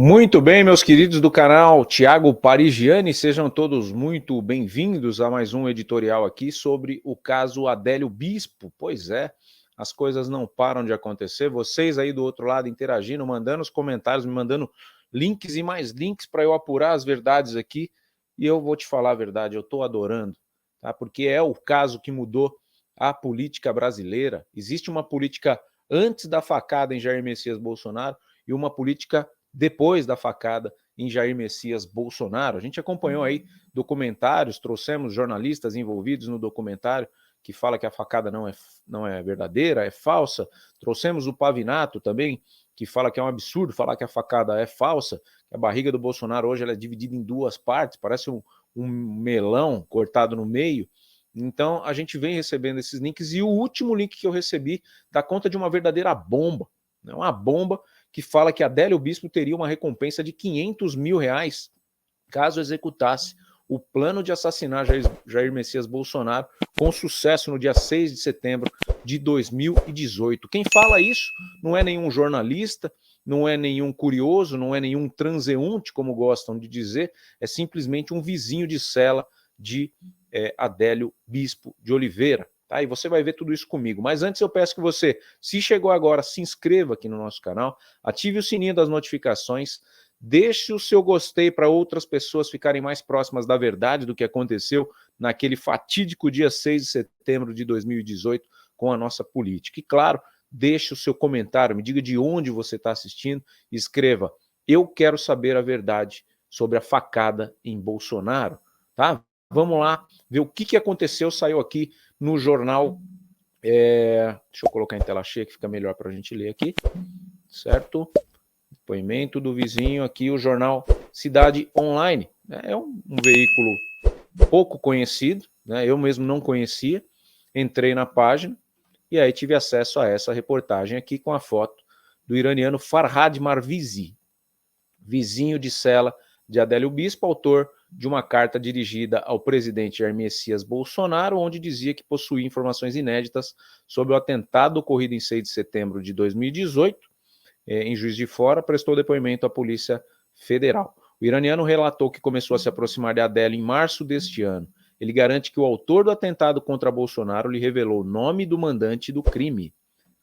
Muito bem, meus queridos do canal Thiago Parigiani, sejam todos muito bem-vindos a mais um editorial aqui sobre o caso Adélio Bispo. Pois é, as coisas não param de acontecer, vocês aí do outro lado interagindo, mandando os comentários, me mandando links e mais links para eu apurar as verdades aqui, e eu vou te falar a verdade, eu estou adorando, tá? Porque é o caso que mudou a política brasileira. Existe uma política antes da facada em Jair Messias Bolsonaro e uma política depois da facada em Jair Messias Bolsonaro. A gente acompanhou aí documentários, trouxemos jornalistas envolvidos no documentário que fala que a facada não é verdadeira, é falsa. Trouxemos o Pavinato também, que fala que é um absurdo falar que a facada é falsa, que a barriga do Bolsonaro hoje ela é dividida em duas partes, parece um melão cortado no meio. Então a gente vem recebendo esses links e o último link que eu recebi dá conta de uma verdadeira bomba, né? Uma bomba que fala que Adélio Bispo teria uma recompensa de R$500 mil caso executasse o plano de assassinar Jair Messias Bolsonaro com sucesso no dia 6 de setembro de 2018. Quem fala isso não é nenhum jornalista, não é nenhum curioso, não é nenhum transeunte, como gostam de dizer, é simplesmente um vizinho de cela de Adélio Bispo de Oliveira. Tá? E você vai ver tudo isso comigo. Mas antes eu peço que você, se chegou agora, se inscreva aqui no nosso canal, ative o sininho das notificações, deixe o seu gostei para outras pessoas ficarem mais próximas da verdade do que aconteceu naquele fatídico dia 6 de setembro de 2018 com a nossa política. E claro, deixe o seu comentário, me diga de onde você está assistindo, escreva, eu quero saber a verdade sobre a facada em Bolsonaro, tá? Vamos lá ver o que aconteceu, saiu aqui no jornal, deixa eu colocar em tela cheia que fica melhor para a gente ler aqui, certo? Depoimento do vizinho aqui, o jornal Cidade Online. É um veículo pouco conhecido, né? Eu mesmo não conhecia, entrei na página e aí tive acesso a essa reportagem aqui com a foto do iraniano Farhad Marvizi, vizinho de cela de Adélio Bispo, autor de uma carta dirigida ao presidente Jair Messias Bolsonaro, onde dizia que possuía informações inéditas sobre o atentado ocorrido em 6 de setembro de 2018, em Juiz de Fora, prestou depoimento à Polícia Federal. O iraniano relatou que começou a se aproximar de Adélio em março deste ano. Ele garante que o autor do atentado contra Bolsonaro lhe revelou o nome do mandante do crime.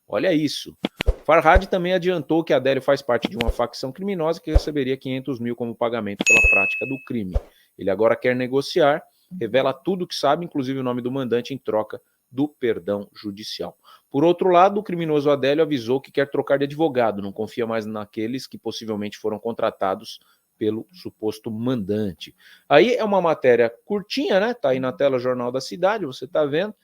Olha isso. Farhad também adiantou que Adélio faz parte de uma facção criminosa que receberia R$500 mil como pagamento pela prática do crime. Ele agora quer negociar, revela tudo o que sabe, inclusive o nome do mandante, em troca do perdão judicial. Por outro lado, o criminoso Adélio avisou que quer trocar de advogado, não confia mais naqueles que possivelmente foram contratados pelo suposto mandante. Aí é uma matéria curtinha, né? Tá aí na tela Jornal da Cidade, você tá vendo.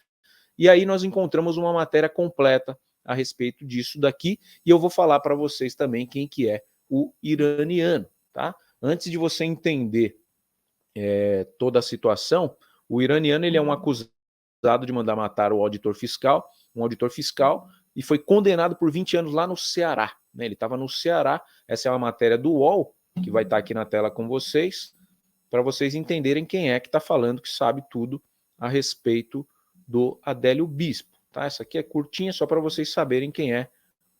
E aí nós encontramos uma matéria completa a respeito disso daqui, e eu vou falar para vocês também quem que é o iraniano, tá? Antes de você entender toda a situação, o iraniano ele é um acusado de mandar matar o auditor fiscal, um auditor fiscal, e foi condenado por 20 anos lá no Ceará, né? Ele estava no Ceará, essa é uma matéria do UOL, que vai estar aqui na tela com vocês, para vocês entenderem quem é que está falando, que sabe tudo a respeito do Adélio Bispo. Tá? Essa aqui é curtinha, só para vocês saberem quem é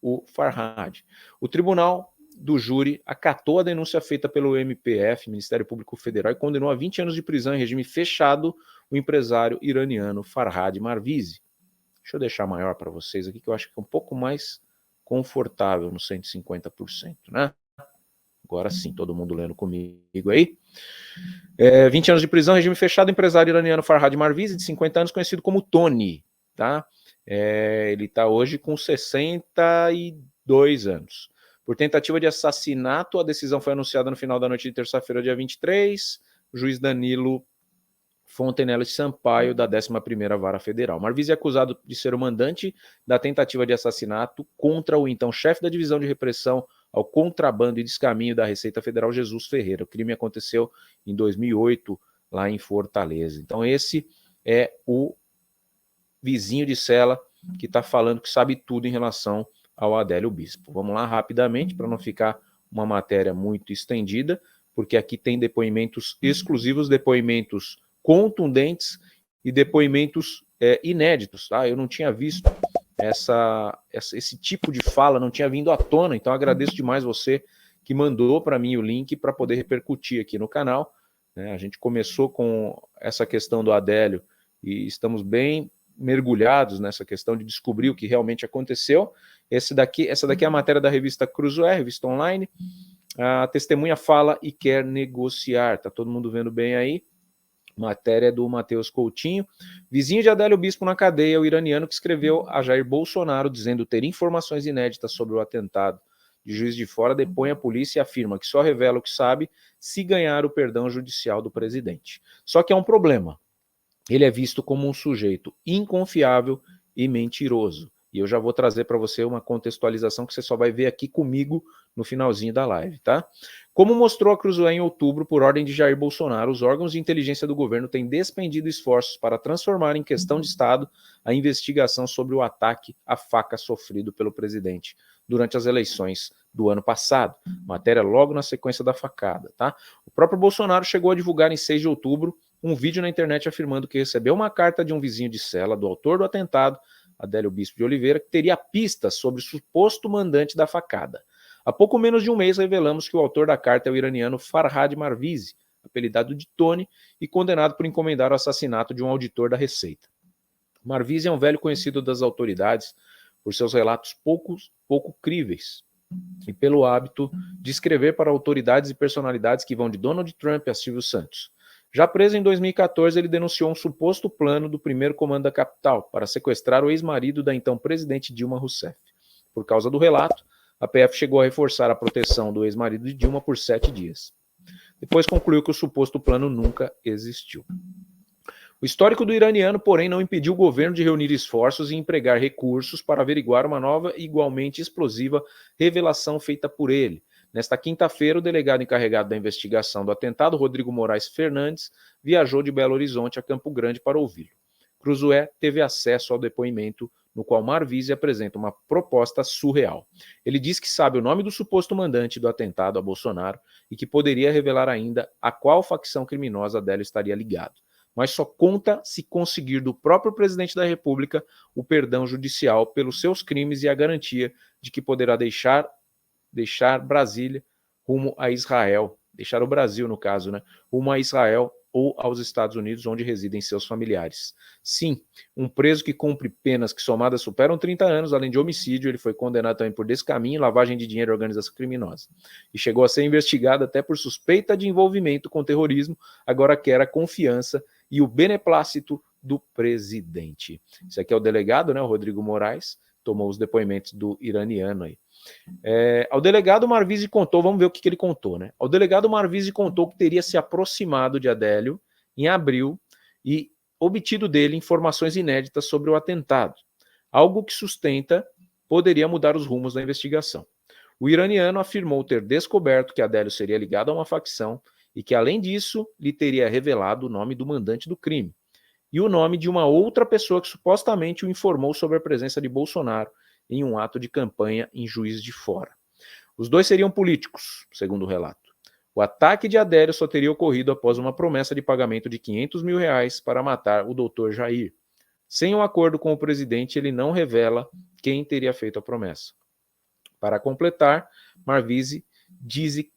o Farhad. O tribunal do júri acatou a denúncia feita pelo MPF, Ministério Público Federal, e condenou a 20 anos de prisão em regime fechado o empresário iraniano Farhad Marvizi. Deixa eu deixar maior para vocês aqui, que eu acho que é um pouco mais confortável no 150%, né? Agora sim, todo mundo lendo comigo aí. 20 anos de prisão, regime fechado, empresário iraniano Farhad Marvizi, de 50 anos, conhecido como Tony, tá? Ele está hoje com 62 anos. Por tentativa de assassinato, a decisão foi anunciada no final da noite de terça-feira, dia 23, o juiz Danilo Fontenelle Sampaio, da 11ª Vara Federal. Marvizi é acusado de ser o mandante da tentativa de assassinato contra o então chefe da Divisão de Repressão ao Contrabando e Descaminho da Receita Federal, Jesus Ferreira. O crime aconteceu em 2008, lá em Fortaleza. Então esse é o vizinho de cela que está falando que sabe tudo em relação ao Adélio Bispo. Vamos lá rapidamente, para não ficar uma matéria muito estendida, porque aqui tem depoimentos exclusivos, depoimentos contundentes e depoimentos inéditos. Tá? Eu não tinha visto esse tipo de fala, não tinha vindo à tona, então agradeço demais você que mandou para mim o link para poder repercutir aqui no canal, né? A gente começou com essa questão do Adélio e estamos bem mergulhados nessa questão de descobrir o que realmente aconteceu. Essa daqui é a matéria da revista Cruzoé, revista online. A testemunha fala e quer negociar. Tá todo mundo vendo bem aí? Matéria do Matheus Coutinho. Vizinho de Adélio Bispo na cadeia, o iraniano que escreveu a Jair Bolsonaro dizendo ter informações inéditas sobre o atentado de Juiz de Fora, depõe a polícia e afirma que só revela o que sabe se ganhar o perdão judicial do presidente. Só que há um problema. Ele é visto como um sujeito inconfiável e mentiroso. E eu já vou trazer para você uma contextualização que você só vai ver aqui comigo no finalzinho da live, tá? Como mostrou a Cruzoé em outubro, por ordem de Jair Bolsonaro, os órgãos de inteligência do governo têm despendido esforços para transformar em questão de Estado a investigação sobre o ataque à faca sofrido pelo presidente durante as eleições do ano passado. Matéria logo na sequência da facada, tá? O próprio Bolsonaro chegou a divulgar em 6 de outubro um vídeo na internet afirmando que recebeu uma carta de um vizinho de cela do autor do atentado, Adélio Bispo de Oliveira, que teria pistas sobre o suposto mandante da facada. Há pouco menos de um mês revelamos que o autor da carta é o iraniano Farhad Marvizi, apelidado de Tony, e condenado por encomendar o assassinato de um auditor da Receita. Marvizi é um velho conhecido das autoridades por seus relatos pouco críveis e pelo hábito de escrever para autoridades e personalidades que vão de Donald Trump a Silvio Santos. Já preso em 2014, ele denunciou um suposto plano do primeiro comando da capital para sequestrar o ex-marido da então presidente Dilma Rousseff. Por causa do relato, a PF chegou a reforçar a proteção do ex-marido de Dilma por 7 dias. Depois concluiu que o suposto plano nunca existiu. O histórico do iraniano, porém, não impediu o governo de reunir esforços e empregar recursos para averiguar uma nova e igualmente explosiva revelação feita por ele. Nesta quinta-feira, o delegado encarregado da investigação do atentado, Rodrigo Moraes Fernandes, viajou de Belo Horizonte a Campo Grande para ouvi-lo. Cruzoé teve acesso ao depoimento no qual Marvizi apresenta uma proposta surreal. Ele diz que sabe o nome do suposto mandante do atentado a Bolsonaro e que poderia revelar ainda a qual facção criminosa Adélio estaria ligado, mas só conta se conseguir do próprio presidente da República o perdão judicial pelos seus crimes e a garantia de que poderá deixar Brasília rumo a Israel, deixar o Brasil, no caso, né, rumo a Israel ou aos Estados Unidos, onde residem seus familiares. Sim, um preso que cumpre penas que somadas superam 30 anos, além de homicídio, ele foi condenado também por descaminho, lavagem de dinheiro e organização criminosa. E chegou a ser investigado até por suspeita de envolvimento com terrorismo, agora quer a confiança e o beneplácito do presidente. Esse aqui é o delegado, né, o Rodrigo Moraes, tomou os depoimentos do iraniano aí. Ao delegado Marvizi contou, vamos ver o que ele contou, né? Ao delegado Marvizi contou que teria se aproximado de Adélio em abril e obtido dele informações inéditas sobre o atentado, algo que sustenta poderia mudar os rumos da investigação. O iraniano afirmou ter descoberto que Adélio seria ligado a uma facção e que, além disso, lhe teria revelado o nome do mandante do crime e o nome de uma outra pessoa que supostamente o informou sobre a presença de Bolsonaro em um ato de campanha em Juiz de Fora. Os dois seriam políticos, segundo o relato. O ataque de Adélio só teria ocorrido após uma promessa de pagamento de R$500 mil para matar o doutor Jair. Sem um acordo com o presidente, ele não revela quem teria feito a promessa. Para completar, Marvizi disse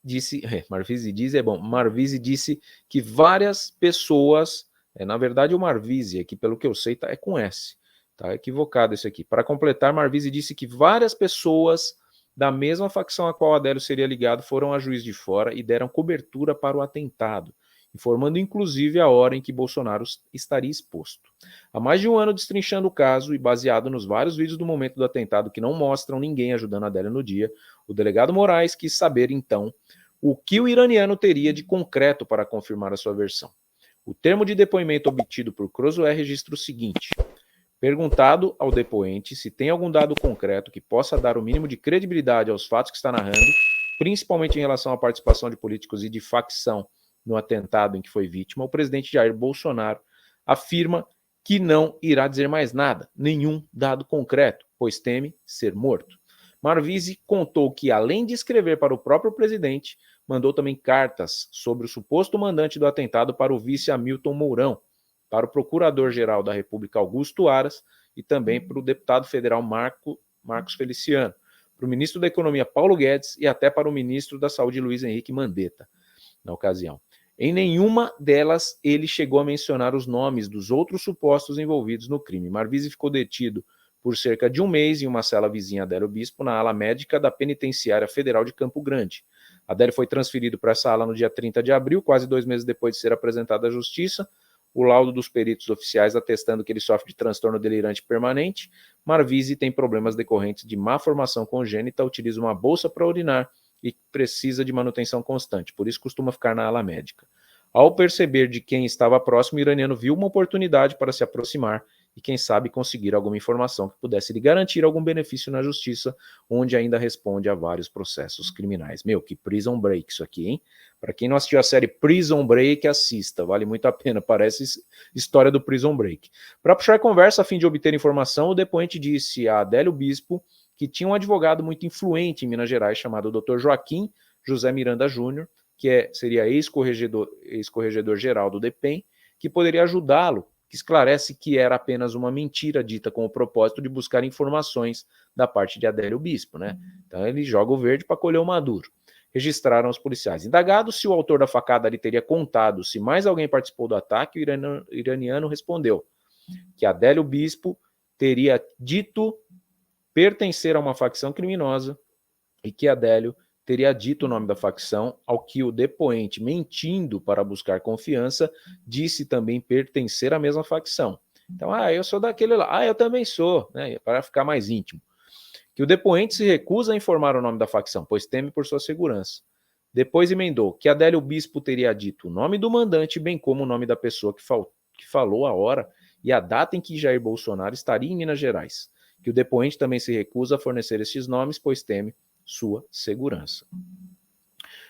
que várias pessoas, na verdade o Marvizi, aqui pelo que eu sei, é com S, tá equivocado esse aqui. Para completar, Marvizi disse que várias pessoas da mesma facção a qual Adélio seria ligado foram a Juiz de Fora e deram cobertura para o atentado, informando inclusive a hora em que Bolsonaro estaria exposto. Há mais de um ano destrinchando o caso e baseado nos vários vídeos do momento do atentado que não mostram ninguém ajudando Adélio no dia, o delegado Moraes quis saber então o que o iraniano teria de concreto para confirmar a sua versão. O termo de depoimento obtido por Cruzoé registra o seguinte: perguntado ao depoente se tem algum dado concreto que possa dar o mínimo de credibilidade aos fatos que está narrando, principalmente em relação à participação de políticos e de facção no atentado em que foi vítima, o presidente Jair Bolsonaro afirma que não irá dizer mais nada, nenhum dado concreto, pois teme ser morto. Marvizi contou que, além de escrever para o próprio presidente, mandou também cartas sobre o suposto mandante do atentado para o vice Hamilton Mourão, para o procurador-geral da República Augusto Aras e também para o deputado federal Marcos Feliciano. para o ministro da Economia, Paulo Guedes, e até para o ministro da Saúde, Luiz Henrique Mandetta, na ocasião. Em nenhuma delas ele chegou a mencionar os nomes dos outros supostos envolvidos no crime. Marvise ficou detido por cerca de um mês em uma cela vizinha a Adélio Bispo, na ala médica da Penitenciária Federal de Campo Grande. Adélio foi transferido para essa ala no dia 30 de abril, quase 2 meses depois de ser apresentado à Justiça. O laudo dos peritos oficiais atestando que ele sofre de transtorno delirante permanente. Marvise tem problemas decorrentes de má formação congênita, utiliza uma bolsa para urinar e precisa de manutenção constante, por isso costuma ficar na ala médica. Ao perceber de quem estava próximo, o iraniano viu uma oportunidade para se aproximar e, quem sabe, conseguir alguma informação que pudesse lhe garantir algum benefício na justiça, onde ainda responde a vários processos criminais. Meu, que Prison Break isso aqui, hein? Para quem não assistiu a série Prison Break, assista, vale muito a pena, parece história do Prison Break. Para puxar conversa a fim de obter informação, o depoente disse a Adélio Bispo que tinha um advogado muito influente em Minas Gerais chamado Dr. Joaquim José Miranda Júnior, que seria ex-corregedor-geral do DEPEN, que poderia ajudá-lo, que esclarece que era apenas uma mentira dita com o propósito de buscar informações da parte de Adélio Bispo, né? Então ele joga o verde para colher o maduro. Registraram os policiais. Indagado se o autor da facada lhe teria contado se mais alguém participou do ataque, o iraniano respondeu que Adélio Bispo teria dito pertencer a uma facção criminosa e que Adélio teria dito o nome da facção, ao que o depoente, mentindo para buscar confiança, disse também pertencer à mesma facção. Então, eu sou daquele lá, eu também sou, né, para ficar mais íntimo. Que o depoente se recusa a informar o nome da facção, pois teme por sua segurança. Depois emendou que Adélio Bispo teria dito o nome do mandante, bem como o nome da pessoa que falou a hora e a data em que Jair Bolsonaro estaria em Minas Gerais. Que o depoente também se recusa a fornecer esses nomes, pois teme sua segurança.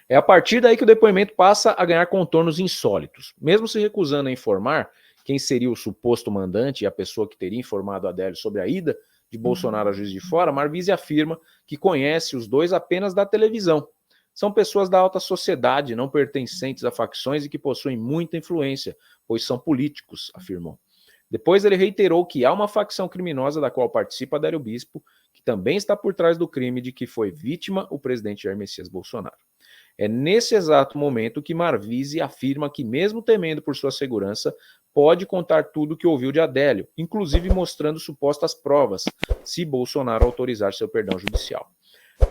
É a partir daí que o depoimento passa a ganhar contornos insólitos. Mesmo se recusando a informar quem seria o suposto mandante e a pessoa que teria informado Adélio sobre a ida de Bolsonaro a Juiz de Fora, Marvise afirma que conhece os dois apenas da televisão. São pessoas da alta sociedade, não pertencentes a facções e que possuem muita influência, pois são políticos, afirmou. Depois ele reiterou que há uma facção criminosa da qual participa Adélio Bispo, que também está por trás do crime de que foi vítima o presidente Jair Messias Bolsonaro. É nesse exato momento que Marvise afirma que, mesmo temendo por sua segurança, pode contar tudo o que ouviu de Adélio, inclusive mostrando supostas provas, se Bolsonaro autorizar seu perdão judicial.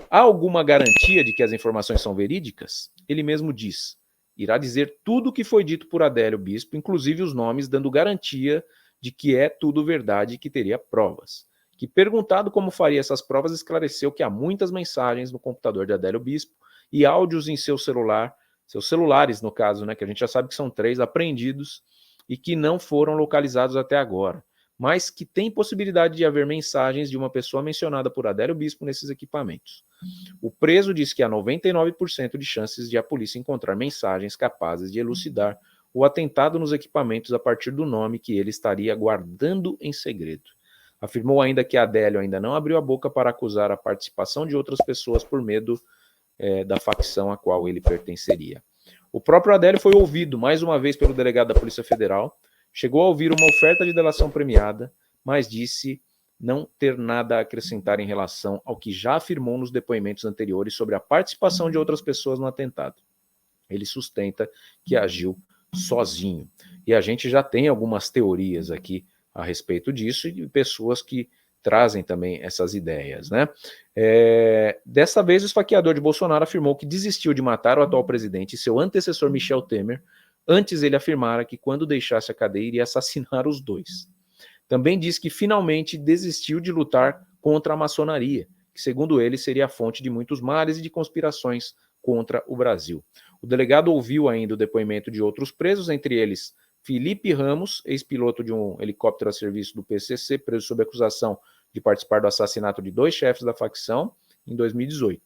Há alguma garantia de que as informações são verídicas? Ele mesmo diz. Irá dizer tudo o que foi dito por Adélio Bispo, inclusive os nomes, dando garantia de que é tudo verdade e que teria provas. Que, perguntado como faria essas provas, esclareceu que há muitas mensagens no computador de Adélio Bispo e áudios em seu celular, seus celulares, no caso, né, que a gente já sabe que são 3 apreendidos e que não foram localizados até agora, mas que tem possibilidade de haver mensagens de uma pessoa mencionada por Adélio Bispo nesses equipamentos. O preso diz que há 99% de chances de a polícia encontrar mensagens capazes de elucidar o atentado nos equipamentos a partir do nome que ele estaria guardando em segredo. Afirmou ainda que Adélio ainda não abriu a boca para acusar a participação de outras pessoas por medo da facção a qual ele pertenceria. O próprio Adélio foi ouvido mais uma vez pelo delegado da Polícia Federal, chegou a ouvir uma oferta de delação premiada, mas disse não ter nada a acrescentar em relação ao que já afirmou nos depoimentos anteriores sobre a participação de outras pessoas no atentado. Ele sustenta que agiu sozinho. E a gente já tem algumas teorias aqui a respeito disso e de pessoas que trazem também essas ideias, né? Dessa vez, o esfaqueador de Bolsonaro afirmou que desistiu de matar o atual presidente e seu antecessor Michel Temer. Antes ele afirmara que quando deixasse a cadeia iria assassinar os dois. Também disse que finalmente desistiu de lutar contra a maçonaria, que segundo ele seria a fonte de muitos males e de conspirações contra o Brasil. O delegado ouviu ainda o depoimento de outros presos, entre eles Felipe Ramos, ex-piloto de um helicóptero a serviço do PCC, preso sob acusação de participar do assassinato de 2 chefes da facção em 2018.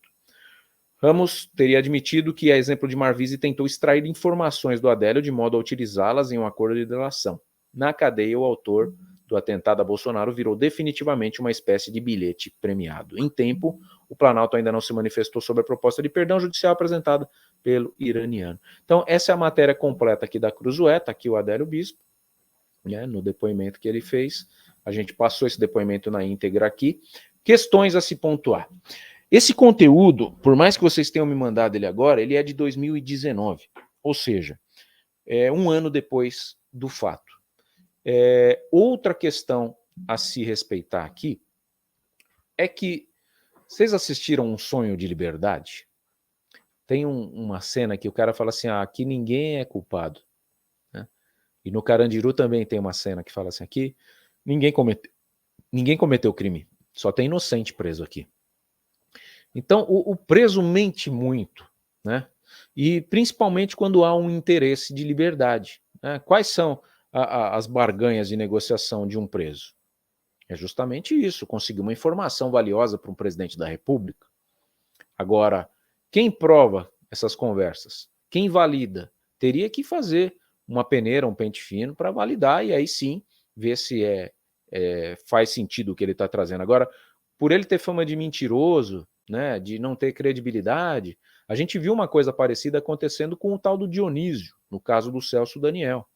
Ramos teria admitido que, a exemplo de Marvise, tentou extrair informações do Adélio de modo a utilizá-las em um acordo de delação. Na cadeia, o autor do atentado a Bolsonaro virou definitivamente uma espécie de bilhete premiado. Em tempo, o Planalto ainda não se manifestou sobre a proposta de perdão judicial apresentada pelo iraniano. Então, essa é a matéria completa aqui da Cruzoé, está aqui o Adélio Bispo, né, no depoimento que ele fez. A gente passou esse depoimento na íntegra aqui. Questões a se pontuar. Esse conteúdo, por mais que vocês tenham me mandado ele agora, ele é de 2019, ou seja, é um ano depois do fato. Outra questão a se respeitar aqui é que vocês assistiram Um Sonho de Liberdade? Tem uma cena que o cara fala assim, aqui ninguém é culpado. Né? E no Carandiru também tem uma cena que fala assim, aqui ninguém cometeu crime, só tem inocente preso aqui. Então o preso mente muito, né? E principalmente quando há um interesse de liberdade. Né? Quais são as barganhas de negociação de um preso? É justamente isso, conseguir uma informação valiosa para um presidente da República. Agora, quem prova essas conversas? Quem valida? Teria que fazer uma peneira, um pente fino para validar e aí sim ver se faz sentido o que ele está trazendo. Agora, por ele ter fama de mentiroso, né, de não ter credibilidade, a gente viu uma coisa parecida acontecendo com o tal do Dionísio, no caso do Celso Daniel,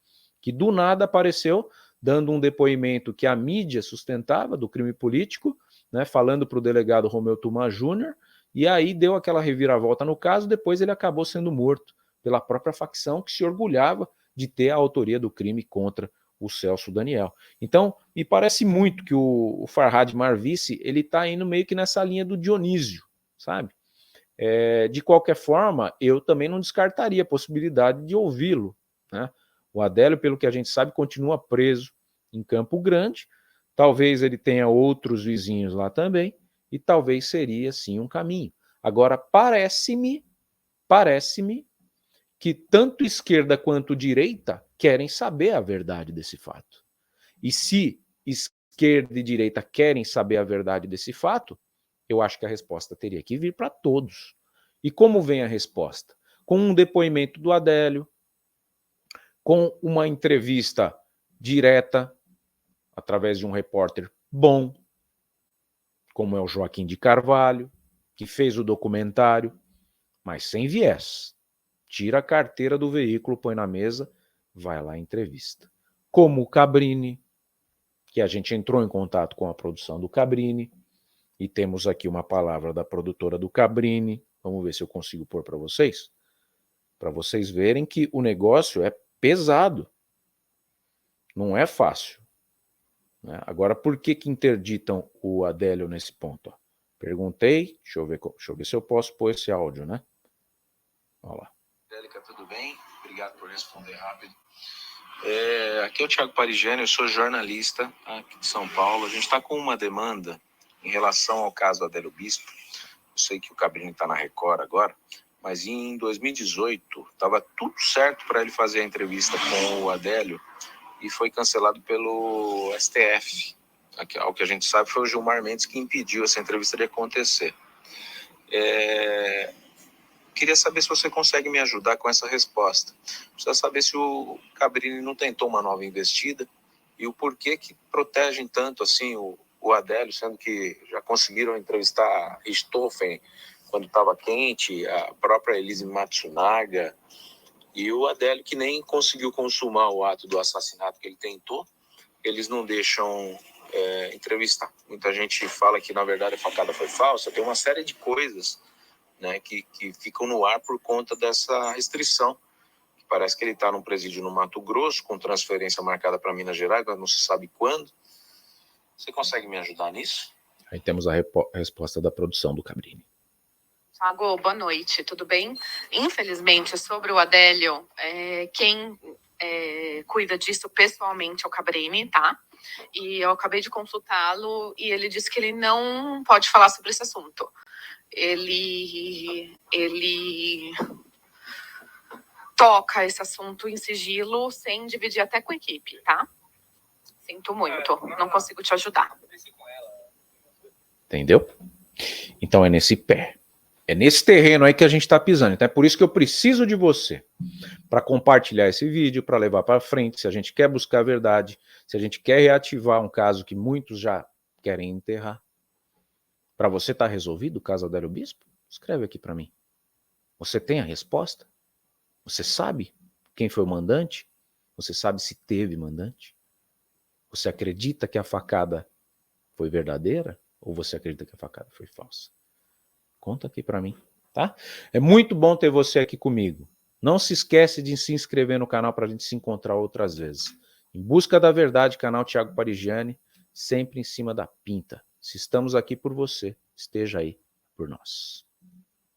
que do nada apareceu dando um depoimento que a mídia sustentava do crime político, né, falando para o delegado Romeu Tuma Júnior, e aí deu aquela reviravolta no caso, depois ele acabou sendo morto pela própria facção que se orgulhava de ter a autoria do crime contra o Celso Daniel. Então, me parece muito que o Farhad Marvice, ele está indo meio que nessa linha do Dionísio, sabe? De qualquer forma, eu também não descartaria a possibilidade de ouvi-lo, né? O Adélio, pelo que a gente sabe, continua preso em Campo Grande, talvez ele tenha outros vizinhos lá também, e talvez seria, sim, um caminho. Agora, parece-me que tanto esquerda quanto direita querem saber a verdade desse fato. E se esquerda e direita querem saber a verdade desse fato, eu acho que a resposta teria que vir para todos. E como vem a resposta? Com um depoimento do Adélio, com uma entrevista direta, através de um repórter bom, como é o Joaquim de Carvalho, que fez o documentário, mas sem viés. Tira a carteira do veículo, põe na mesa, vai lá à entrevista. Como o Cabrini, que a gente entrou em contato com a produção do Cabrini, e temos aqui uma palavra da produtora do Cabrini. Vamos ver se eu consigo pôr para vocês verem que o negócio é pesado. Não é fácil. Né? Agora, por que interditam o Adélio nesse ponto? Ó? Perguntei, deixa eu ver se eu posso pôr esse áudio, né? Olha lá. Angélica, tudo bem? Obrigado por responder rápido. Aqui é o Thiago Parigiani, eu sou jornalista aqui de São Paulo. A gente está com uma demanda em relação ao caso Adélio Bispo. Eu sei que o Cabrini está na Record agora, mas em 2018 estava tudo certo para ele fazer a entrevista com o Adélio e foi cancelado pelo STF. Ao que a gente sabe, foi o Gilmar Mendes que impediu essa entrevista de acontecer. Queria saber se você consegue me ajudar com essa resposta. Precisa saber se o Cabrini não tentou uma nova investida e o porquê que protegem tanto assim o Adélio, sendo que já conseguiram entrevistar Richthofen quando estava quente, a própria Elise Matsunaga, e o Adélio, que nem conseguiu consumar o ato do assassinato que ele tentou, eles não deixam entrevistar. Muita gente fala que, na verdade, a facada foi falsa. Tem uma série de coisas, né, que ficam no ar por conta dessa restrição. Parece que ele está num presídio no Mato Grosso, com transferência marcada para Minas Gerais, mas não se sabe quando. Você consegue me ajudar nisso? Aí temos a resposta da produção do Cabrini. Thiago, boa noite, tudo bem? Infelizmente, sobre o Adélio, quem cuida disso pessoalmente é o Cabrini, tá? E eu acabei de consultá-lo e ele disse que ele não pode falar sobre esse assunto. Ele toca esse assunto em sigilo sem dividir até com a equipe, tá? Sinto muito, não consigo te ajudar. Entendeu? Então é nesse pé. É nesse terreno aí que a gente está pisando. Então é por isso que eu preciso de você para compartilhar esse vídeo, para levar para frente, se a gente quer buscar a verdade, se a gente quer reativar um caso que muitos já querem enterrar. Para você estar resolvido o caso Adélio Bispo? Escreve aqui para mim. Você tem a resposta? Você sabe quem foi o mandante? Você sabe se teve mandante? Você acredita que a facada foi verdadeira? Ou você acredita que a facada foi falsa? Conta aqui para mim, tá? É muito bom ter você aqui comigo. Não se esquece de se inscrever no canal para a gente se encontrar outras vezes. Em Busca da Verdade, canal Thiago Parigiani, sempre em cima da pinta. Se estamos aqui por você, esteja aí por nós.